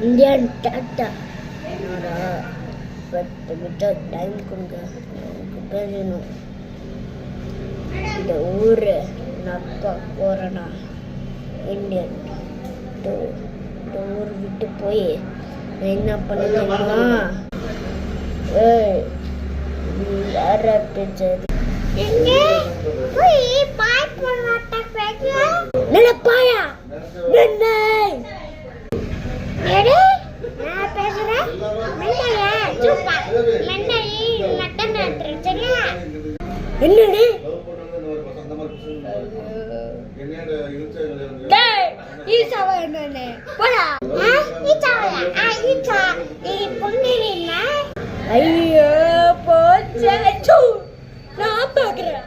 Indian tata என்னோட 10 metre time கொடுங்க, எனக்கு தெரியணும். இந்த ஊர் அப்பா போகிறேன்னா இந்தியன் இந்த ஊர் விட்டு போய் நான் என்ன பண்ணுறேன்னா, யார பேச்சது நல்ல பாயா என்னடி ஐயோ போச்சு, நான் பாக்குறேன்.